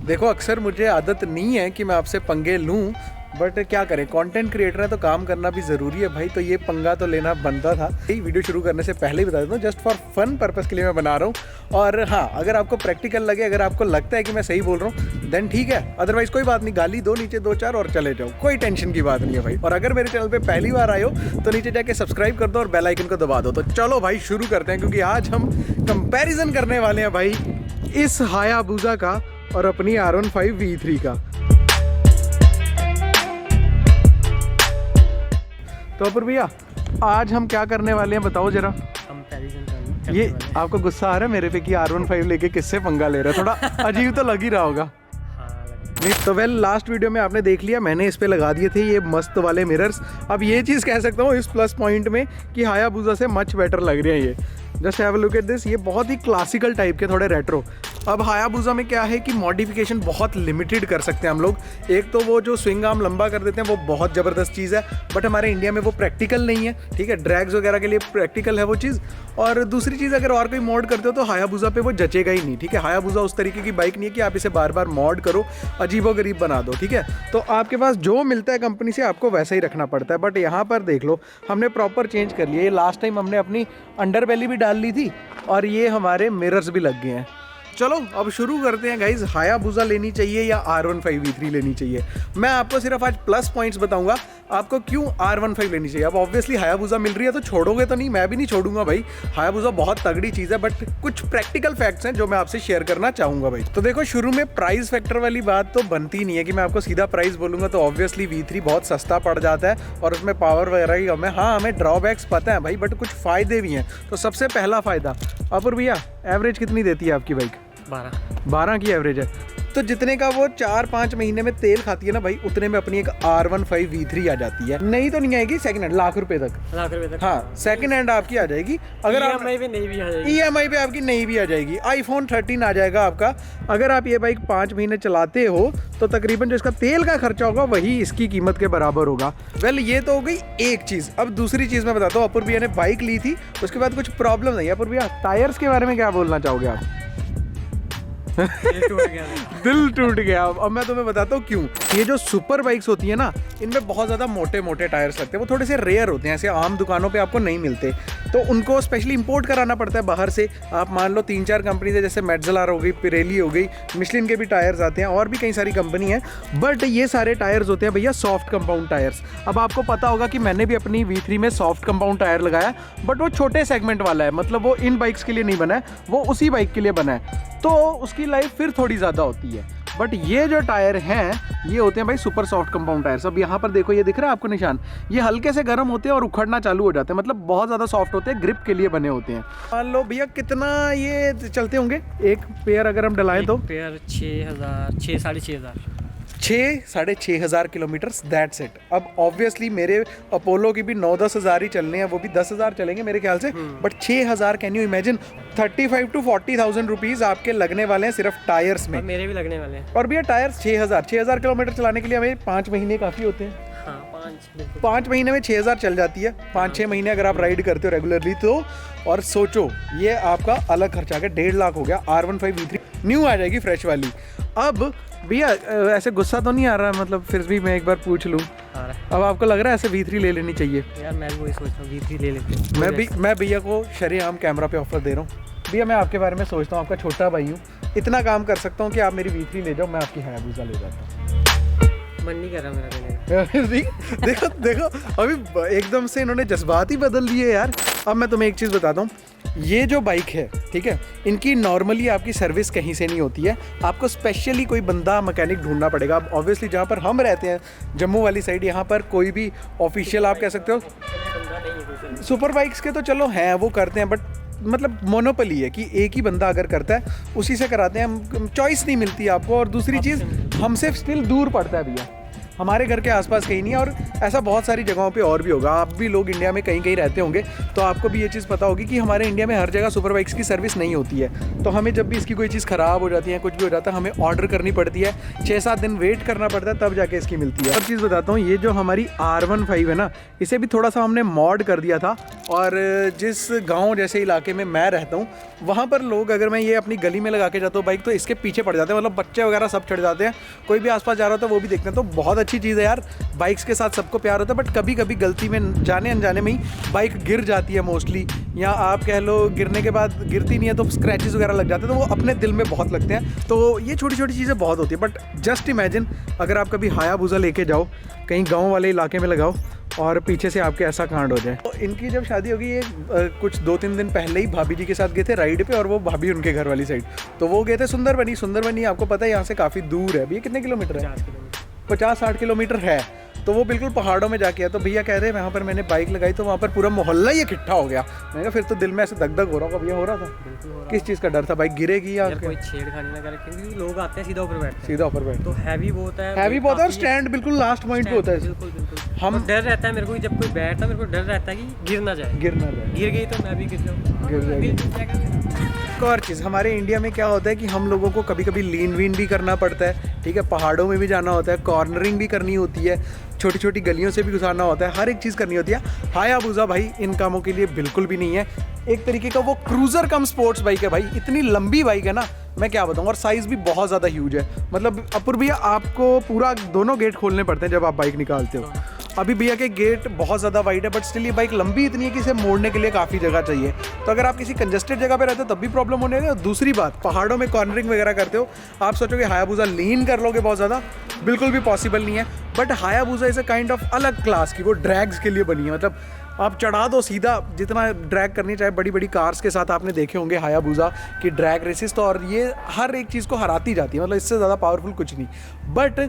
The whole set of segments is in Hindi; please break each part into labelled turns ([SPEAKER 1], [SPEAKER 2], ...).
[SPEAKER 1] देखो अक्सर मुझे आदत नहीं है कि मैं आपसे पंगे लूँ, बट क्या करें, कंटेंट क्रिएटर है तो काम करना भी ज़रूरी है भाई, तो ये पंगा तो लेना बनता था। ये वीडियो शुरू करने से पहले ही बता देता हूँ, जस्ट फॉर फन पर्पस के लिए मैं बना रहा हूँ। और हाँ, अगर आपको प्रैक्टिकल लगे, अगर आपको लगता है कि मैं सही बोल रहा हूँ देन ठीक है, अदरवाइज कोई बात नहीं, गाली दो नीचे 2-4 और चले जाओ, कोई टेंशन की बात नहीं है भाई। और अगर मेरे चैनल पर पहली बार आए हो तो नीचे जाके सब्सक्राइब कर दो और बेल आइकन को दबा दो। तो चलो भाई शुरू करते हैं, क्योंकि आज हम कंपेरिजन करने वाले हैं भाई इस हायाबुसा का और अपनी R15 V3 का। तो अपूर भैया, आज हम क्या करने वाले हैं बताओ जरा।
[SPEAKER 2] कंपैरिजन
[SPEAKER 1] ये आपको गुस्सा आ रहा है मेरे पे कि R15 लेके किससे पंगा ले रहा है? थोड़ा अजीब तो लग ही रहा होगा। नहीं तो वेल, लास्ट वीडियो में आपने देख लिया, मैंने इस पे लगा दिए थे ये मस्त वाले मिरर्स। अब ये चीज़ कह सकता हूँ इस प्लस पॉइंट में कि हायाबुसा से मच बेटर लग रहे हैं ये। Just have a look at this, ये बहुत ही क्लासिकल टाइप के, थोड़े रेट्रो। अब हायाबुसा में क्या है कि मॉडिफिकेशन बहुत लिमिटेड कर सकते हैं हम लोग। एक तो वो जो स्विंग आर्म लंबा कर देते हैं वो बहुत ज़बरदस्त चीज़ है, बट हमारे इंडिया में वो प्रैक्टिकल नहीं है, ठीक है। ड्रैग्स वगैरह के लिए प्रैक्टिकल है वो चीज़। और दूसरी चीज़, अगर और कोई मॉड करते हो तो हायाबुसा पे वो जचेगा ही नहीं, ठीक है। हायाबुसा उस तरीके की बाइक नहीं है कि आप इसे बार बार मॉड करो, अजीबोगरीब बना दो, ठीक है। तो आपके पास जो मिलता है कंपनी से आपको वैसा ही रखना पड़ता है। बट यहाँ पर देख लो, हमने प्रॉपर चेंज कर लिया। ये लास्ट टाइम हमने अपनी अंडरबेली भी डाल ली थी और ये हमारे मिरर्स भी लग गए हैं। चलो अब शुरू करते हैं गाइज। हायाबुसा लेनी चाहिए या R15 V3 लेनी चाहिए? मैं आपको सिर्फ आज प्लस पॉइंट्स बताऊंगा आपको क्यों R15 लेनी चाहिए। अब ऑब्वियसली हायाबुसा मिल रही है तो छोड़ोगे तो नहीं, मैं भी नहीं छोड़ूंगा भाई। हायाबुसा बहुत तगड़ी चीज़ है, बट कुछ प्रैक्टिकल फैक्ट्स हैं जो मैं आपसे शेयर करना चाहूँगा भाई। तो देखो, शुरू में प्राइस फैक्टर वाली बात तो बनती नहीं है कि मैं आपको सीधा प्राइस बोलूँगा तो ऑब्वियसली V3 बहुत सस्ता पड़ जाता है और उसमें पावर वगैरह ही कम है। हाँ, हमें ड्रॉबैक्स पता है भाई, बट कुछ फ़ायदे भी हैं। तो सबसे पहला फ़ायदा, अपूर भैया एवरेज कितनी देती है आपकी बाइक? 12 की एवरेज है। तो जितने का वो 4-5 महीने में तेल खाती है ना भाई, उतने में अपनी एक R15 V3 आ जाती है। नहीं तो नहीं आएगी सेकंड हैंड, लाख रुपए तक। हाँ, सेकंड हैंड आपकी आ जाएगी। अगर आप
[SPEAKER 2] EMI पे नहीं भी आ जाएगी,
[SPEAKER 1] EMI पे आपकी नहीं भी आ जाएगी। iPhone 13 आ जाएगा आपका। अगर आप ये बाइक 5 महीने चलाते हो तो तकरीबन जो इसका तेल का खर्चा होगा वही इसकी कीमत के बराबर होगा। वेल, ये तो हो गई एक चीज़। अब दूसरी चीज़ मैं बताता हूँ। अपूर भैया ने बाइक ली थी, उसके बाद कुछ प्रॉब्लम नहीं है। अपूर भैया, टायर्स के बारे में क्या बोलना चाहोगे आप? दिल टूट गया। अब मैं तुम्हें बताता हूँ क्यों। ये जो सुपर बाइक्स होती है ना, इनमें बहुत ज़्यादा मोटे मोटे टायर्स लगते हैं। वो थोड़े से रेयर होते हैं, ऐसे आम दुकानों पे आपको नहीं मिलते, तो उनको स्पेशली इंपोर्ट कराना पड़ता है बाहर से। आप मान लो 3-4 कंपनी है, जैसे मेटजलार हो गई, पिरेली हो गई, मिशलिन के भी टायर्स आते हैं, और भी कई सारी कंपनी है। बट ये सारे टायर्स होते हैं भैया सॉफ्ट कंपाउंड टायर्स। अब आपको पता होगा कि मैंने भी अपनी V3 में सॉफ्ट कंपाउंड टायर लगाया, बट वो छोटे सेगमेंट वाला है, मतलब वो इन बाइक्स के लिए नहीं बना है, वो उसी बाइक के लिए बना है, तो उसकी लाइफ फिर थोड़ी ज़्यादा होती है। बट ये जो टायर हैं ये होते हैं भाई सुपर सॉफ्ट कंपाउंड टायर्स। अब यहाँ पर देखो, ये दिख रहा है आपको निशान, ये हल्के से गर्म होते हैं और उखड़ना चालू हो जाते हैं, मतलब बहुत ज़्यादा सॉफ्ट होते हैं, ग्रिप के लिए बने होते हैं। मान लो भैया कितना ये चलते होंगे एक पेयर अगर हम डलाएं तो?
[SPEAKER 2] पेयर 6,000
[SPEAKER 1] साढ़े छः हज़ार किलोमीटर्स, दैट्स इट। अब ऑब्वियसली मेरे अपोलो की भी 9-10 हज़ार ही चलने हैं, वो भी 10 हज़ार चलेंगे मेरे ख्याल से, बट 6 हज़ार, can you imagine? 35 to 40,000 rupees आपके लगने वाले हैं सिर्फ टायर्स में।
[SPEAKER 2] और मेरे भी लगने वाले हैं।
[SPEAKER 1] और भैया टायर्स 6,000 किलोमीटर चलाने के लिए हमें 5 महीने काफ़ी होते हैं।
[SPEAKER 2] हाँ,
[SPEAKER 1] 5 महीने में 6,000 चल जाती है। 5-6 महीने अगर आप राइड करते हो रेगुलरली तो, और सोचो ये आपका अलग खर्चा आ गया, 1.5 लाख हो गया। R15 V3 न्यू आ जाएगी फ्रेश वाली। अब भैया ऐसे गुस्सा तो नहीं आ रहा, मतलब फिर भी मैं एक बार पूछ लूँ, अब आपको लग रहा है ऐसे V3 ले लेनी चाहिए?
[SPEAKER 2] यार मैं भी वही सोच रहा हूँ, V3 ले लेते हैं।
[SPEAKER 1] मैं भैया को शरेआम कैमरा पे ऑफर दे रहा हूँ। भैया मैं आपके बारे में सोचता हूँ, आपका छोटा भाई हूँ, इतना काम कर सकता हूँ कि आप मेरी V3 ले जाओ, मैं आपकी हायाबुसा ले जाता हूँ।
[SPEAKER 2] मन नहीं कर रहा मेरा लेने
[SPEAKER 1] का। देखो अभी एकदम से इन्होंने जज्बात ही बदल दिए यार। अब मैं तुम्हें एक चीज़ बताता हूँ, ये जो बाइक है, ठीक है, इनकी नॉर्मली आपकी सर्विस कहीं से नहीं होती है, आपको स्पेशली कोई बंदा मैकेनिक ढूंढना पड़ेगा। अब ऑब्वियसली जहाँ पर हम रहते हैं जम्मू वाली साइड, यहाँ पर कोई भी ऑफिशियल आप कह सकते हो, सुपर बाइक्स के तो चलो हैं वो करते हैं, बट मतलब मोनोपोली है कि एक ही बंदा अगर करता है उसी से कराते हैं, हम चॉइस नहीं मिलती आपको। और दूसरी चीज़, हमसे स्टिल दूर पड़ता है भैया, हमारे घर के आसपास कहीं नहीं है, और ऐसा बहुत सारी जगहों पे और भी होगा। आप भी लोग इंडिया में कहीं कहीं रहते होंगे तो आपको भी ये चीज़ पता होगी कि हमारे इंडिया में हर जगह सुपर बाइक्स की सर्विस नहीं होती है। तो हमें जब भी इसकी कोई चीज़ ख़राब हो जाती है, कुछ भी हो जाता है, हमें ऑर्डर करनी पड़ती है, 6-7 दिन वेट करना पड़ता है, तब जाके इसकी मिलती है। और चीज़ बताता हूँ, ये जो हमारी R15 है ना, इसे भी थोड़ा सा हमने मॉड कर दिया था और जिस गांव जैसे इलाके में मैं रहता हूँ वहाँ पर लोग, अगर मैं ये अपनी गली में लगा के जाता हूँ बाइक, तो इसके पीछे पड़ जाते हैं, मतलब बच्चे वगैरह सब चढ़ जाते हैं, कोई भी आसपास जा रहा होता है वो भी देखते हैं। तो बहुत अच्छी चीज़ है यार, बाइक्स के साथ सबको प्यार होता है, बट कभी कभी गलती में जाने अनजाने में ही बाइक गिर जाती है मोस्टली, या आप कह लो गिरने के बाद गिरती नहीं है तो स्क्रैचेस वगैरह लग जाते हैं, तो वो अपने दिल में बहुत लगते हैं। तो ये छोटी छोटी चीज़ें बहुत होती है। बट जस्ट इमेजिन अगर आप कभी हायाबुसा लेके जाओ कहीं गाँव वाले इलाके में लगाओ और पीछे से आपके ऐसा कांड हो जाए। तो इनकी जब शादी होगी, ये कुछ 2-3 दिन पहले ही भाभी जी के साथ गए थे राइड पे, और वो भाभी उनके घर वाली साइड, तो वो गए थे सुंदरबनी आपको पता है यहाँ से काफ़ी दूर है। भैया कितने किलोमीटर है? 50-60 किलोमीटर है। तो वो बिल्कुल पहाड़ों में जाके है। तो भैया कह रहे हैं वहाँ पर मैंने बाइक लगाई तो वहाँ पर पूरा मोहल्ला ही इकट्ठा हो गया। मैंने कहा फिर तो दिल में ऐसे दग दग हो रहा होगा। भैया हो रहा था?
[SPEAKER 2] बिल्कुल हो रहा।
[SPEAKER 1] किस चीज़ का डर था? बाइक गिरेगी या
[SPEAKER 2] कोई छेड़खानी ना करे, क्योंकि लोग आते हैं सीधा ऊपर बैठते हैं,
[SPEAKER 1] सीधा ऊपर बैठ,
[SPEAKER 2] तो हैवी बहुत है,
[SPEAKER 1] हैवी बहुत है, और स्टैंड बिल्कुल लास्ट पॉइंट पे होता है।
[SPEAKER 2] बिल्कुल बिल्कुल। हम डर रहता है मेरे को, जब कोई बैठता है मेरे को डर रहता है कि गिर ना जाए, गिर गई तो मैं भी गिर जाऊँ।
[SPEAKER 1] एक और चीज़, हमारे इंडिया में क्या होता है कि हम लोगों को कभी कभी लीन वीन भी करना पड़ता है, ठीक है, पहाड़ों में भी जाना होता है, कॉर्नरिंग भी करनी होती है, छोटी छोटी गलियों से भी गुजारना होता है, हर एक चीज़ करनी होती है। हायाबुसा भाई इन कामों के लिए बिल्कुल भी नहीं है। एक तरीके का वो क्रूज़र कम स्पोर्ट्स बाइक है भाई, इतनी लंबी बाइक है ना, मैं क्या बताऊँ, और साइज़ भी बहुत ज़्यादा ह्यूज है। मतलब अपूर्व भैया आपको पूरा दोनों गेट खोलने पड़ते हैं जब आप बाइक निकालते हो। अभी भैया के गेट बहुत ज़्यादा वाइड है, बट स्टिल ये बाइक लंबी इतनी है कि इसे मोड़ने के लिए काफ़ी जगह चाहिए। तो अगर आप किसी कंजेस्टेड जगह पे रहते हो तब भी प्रॉब्लम होने लगे। दूसरी बात, पहाड़ों में कॉर्नरिंग वगैरह करते हो, आप सोचोगे हायाबुसा लीन कर लोगे बहुत ज़्यादा, बिल्कुल भी पॉसिबल नहीं है। But Hayabusa is a kind of अलग क्लास की, वो ड्रैग्स के लिए बनी है। मतलब आप चढ़ा दो सीधा, जितना ड्रैग करनी चाहे, बड़ी बड़ी कार्स के साथ आपने देखे होंगे हायाबुसा की ड्रैग रेसिस, तो और ये हर एक चीज़ को हराती जाती है, मतलब इससे ज़्यादा पावरफुल कुछ नहीं। बट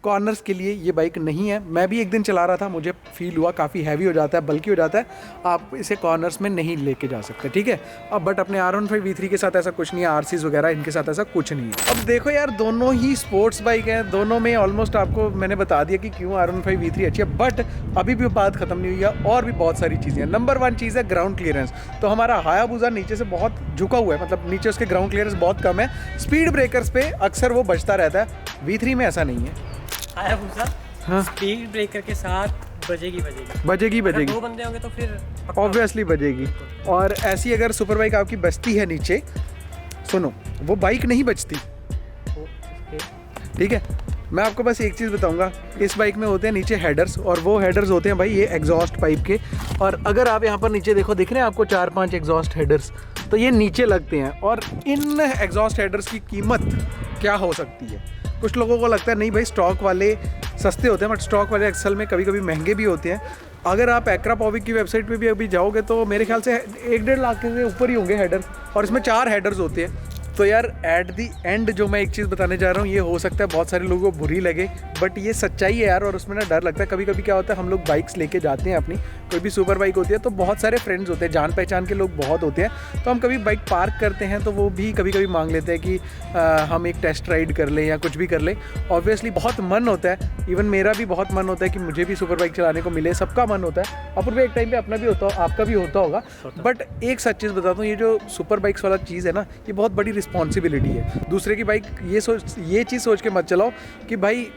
[SPEAKER 1] कॉर्नर्स के लिए ये बाइक नहीं है। मैं भी एक दिन चला रहा था, मुझे फील हुआ काफ़ी हैवी हो जाता है, बल्कि हो जाता है, आप इसे कॉर्नर्स में नहीं लेके जा सकते, ठीक है। अब बट अपने R15 V3 के साथ ऐसा कुछ नहीं है, RCs वगैरह इनके साथ ऐसा कुछ नहीं है। अब देखो यार, दोनों ही स्पोर्ट्स बाइक हैं, दोनों में ऑलमोस्ट आपको मैंने बता दिया कि क्यों R15 V3 अच्छी है। बट अभी भी बात खत्म नहीं हुई है, और भी बहुत सारी चीज़ें हैं। नंबर 1 चीज़ है ग्राउंड क्लियरेंस। तो हमारा हायाबुसा नीचे से बहुत झुका हुआ है, मतलब नीचे उसके ग्राउंड क्लियरेंस बहुत कम है, स्पीड ब्रेकर्स पे अक्सर वो बचता रहता है। V3 में ऐसा नहीं है।
[SPEAKER 2] हायाबुसा
[SPEAKER 1] हाँ,
[SPEAKER 2] स्पीड ब्रेकर के साथ बजेगी। अगर 2 बंदे होंगे तो फिर
[SPEAKER 1] ऑब्वियसली बजेगी। और ऐसी अगर सुपर बाइक आपकी बचती है नीचे, सुनो, वो बाइक नहीं बचती, ठीक है। मैं आपको बस एक चीज़ बताऊंगा, इस बाइक में होते हैं नीचे हेडर्स, और वो हेडर्स होते हैं भाई ये एग्जॉस्ट पाइप के। और अगर आप यहाँ पर नीचे देखो, दिख रहे हैं आपको 4-5 एग्जॉस्ट हेडर्स, तो ये नीचे लगते हैं। और इन एग्जॉस्ट हेडर्स की कीमत क्या हो सकती है? कुछ लोगों को लगता है नहीं भाई स्टॉक वाले सस्ते होते हैं, बट स्टॉक वाले अक्सर में कभी कभी महंगे भी होते हैं। अगर आप एक्रापॉविक की वेबसाइट पे भी अभी जाओगे तो मेरे ख्याल से 1-1.5 लाख के ऊपर ही होंगे हेडर, और इसमें 4 हेडर्स होते हैं। तो यार एट दी एंड जो मैं एक चीज़ बताने जा रहा हूँ, ये हो सकता है बहुत सारे लोगों को बुरी लगे, बट ये सच्चाई है यार। और उसमें ना डर लगता है, कभी कभी क्या होता है, हम लोग बाइक्स लेके जाते हैं अपनी, कोई भी सुपर बाइक होती है तो बहुत सारे फ्रेंड्स होते हैं, जान पहचान के लोग बहुत होते हैं, तो हम कभी बाइक पार्क करते हैं तो वो भी कभी कभी मांग लेते हैं कि हम एक टेस्ट राइड कर लें या कुछ भी कर लें। ऑब्वियसली बहुत मन होता है, इवन मेरा भी बहुत मन होता है कि मुझे भी सुपर बाइक चलाने को मिले, सबका मन होता है। अपूर्व एक टाइम पे अपना भी होता हो, आपका भी होता होगा। बट एक सच चीज़ बताता हूँ, ये जो सुपर बाइक्स वाला चीज़ है ना, ये बहुत बड़ी रिस्पॉन्सिबिलिटी है। दूसरे की बाइक ये चीज़ सोच के मत चलाओ कि भाई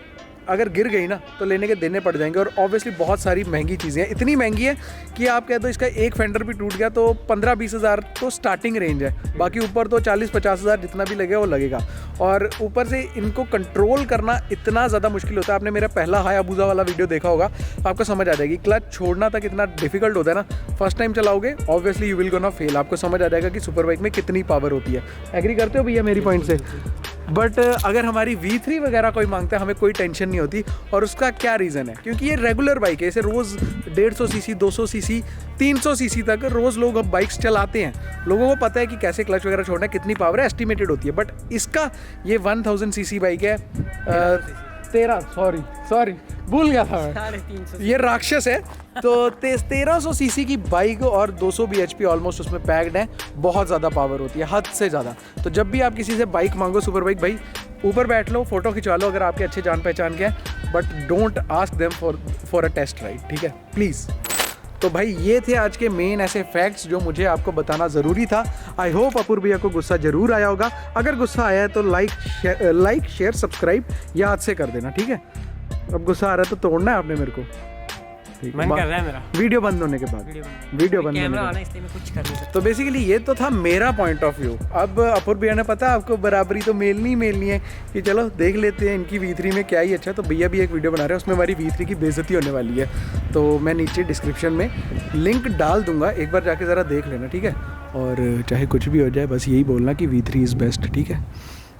[SPEAKER 1] अगर गिर गई ना तो लेने के देने पड़ जाएंगे। और ऑब्वियसली बहुत सारी महंगी चीज़ें हैं, इतनी महंगी है कि आप कह दो इसका एक फेंडर भी टूट गया तो 15-20 हज़ार तो स्टार्टिंग रेंज है, बाकी ऊपर तो 40-50 हज़ार जितना भी लगे वो लगेगा। और ऊपर से इनको कंट्रोल करना इतना ज़्यादा मुश्किल होता है। आपने मेरा पहला हायाबुसा वाला वीडियो देखा होगा, आपको समझ आ जाएगी क्लच छोड़ना तक इतना डिफिकल्ट होता है ना। फर्स्ट टाइम चलाओगे obviously you will gonna fail, आपको समझ आ जाएगा कि सुपर बाइक में कितनी पावर होती है। एग्री करते हो भैया मेरी पॉइंट से? बट अगर हमारी V3 वगैरह कोई मांगता है, हमें कोई टेंशन नहीं होती। और उसका क्या रीज़न है? क्योंकि ये रेगुलर बाइक है, इसे रोज़ 150 सीसी, 200 सीसी, 300 सीसी तक रोज़ लोग अब बाइक्स चलाते हैं। लोगों को पता है कि कैसे क्लच वगैरह छोड़ना है, कितनी पावर है, एस्टिमेटेड होती है। बट इसका ये 1000 सीसी बाइक है, 13 सॉरी भूल गया था मैं, ये राक्षस है। तो 1300 सीसी की बाइक और 200 bhp ऑलमोस्ट उसमें पैक्ड है, बहुत ज़्यादा पावर होती है, हद से ज़्यादा। तो जब भी आप किसी से बाइक मांगो सुपर बाइक, भाई ऊपर बैठ लो, फोटो खिंचवा लो अगर आपके अच्छे जान पहचान के हैं, but don't ask them for a test ride, ठीक है प्लीज़। तो भाई ये थे आज के मेन ऐसे फैक्ट्स जो मुझे आपको बताना ज़रूरी था। आई होप अपूर्व भैया को गुस्सा ज़रूर आया होगा। अगर गुस्सा आया है तो लाइक शेयर सब्सक्राइब याद से कर देना, ठीक है। अब गुस्सा आ रहा है तो तोड़ना है आपने मेरे को।
[SPEAKER 2] मन कर रहा है मेरा
[SPEAKER 1] वीडियो बंद होने के बाद, वीडियो बंद
[SPEAKER 2] कैमरा वाला इसलिए मैं कुछ कर नहीं सकता।
[SPEAKER 1] तो बेसिकली ये तो था मेरा पॉइंट ऑफ व्यू। अब अपूर भैया ने पता है आपको बराबरी तो मेलनी ही मेलनी है कि चलो देख लेते हैं इनकी V3 में क्या ही अच्छा। तो भैया भी एक वीडियो बना रहे हैं, उसमें हमारी V3 की बेइज्जती होने वाली है। तो मैं नीचे डिस्क्रिप्शन में लिंक डाल दूंगा, एक बार जाके ज़रा देख लेना, ठीक है। और चाहे कुछ भी हो जाए बस यही बोलना कि V3 इज़ बेस्ट, ठीक है।